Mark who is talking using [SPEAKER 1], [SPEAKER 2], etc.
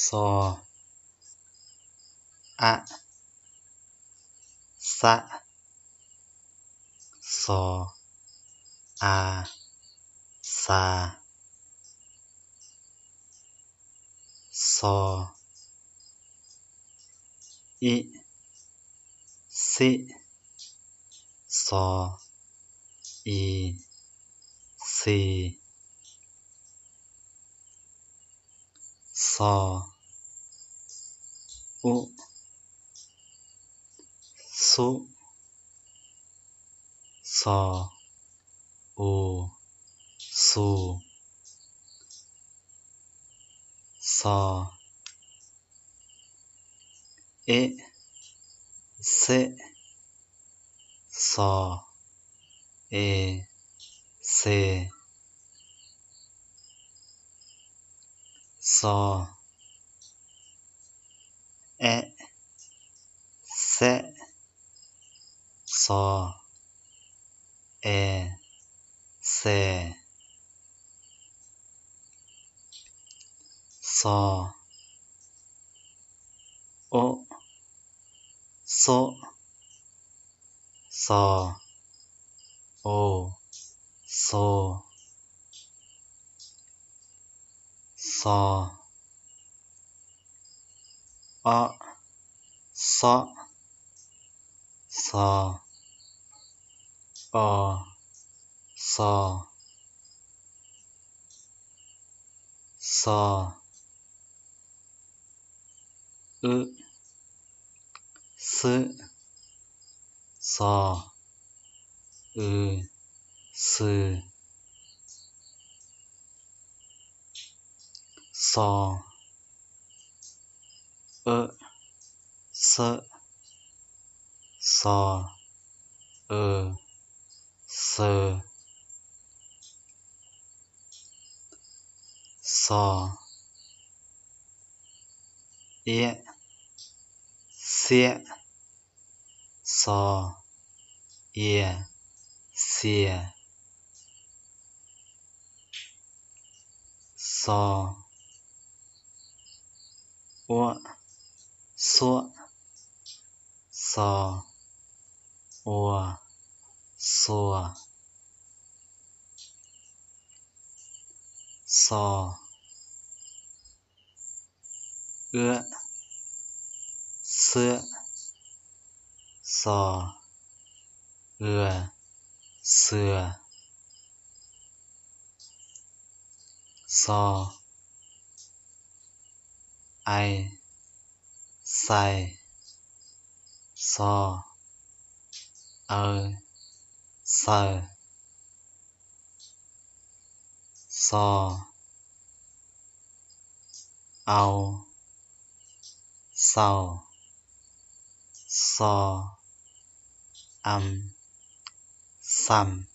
[SPEAKER 1] ซออะสะซออาซาซออิสิซออีซีซออุสุซออูสูซอเอเซซอเอเซซอแอะเซซอแอเซซอโอโซซอโอโซซออะซอซออซอซออึซึซออือซือซอเอเซซอเอเซซอเอะเสียซอเอียเสียซออัวซัวซออัวซัวซอเอื้อเสื้อซอเอื้อเสือซอไอใส่ซอเอเซอซอเอาเศร้าซออัมซัม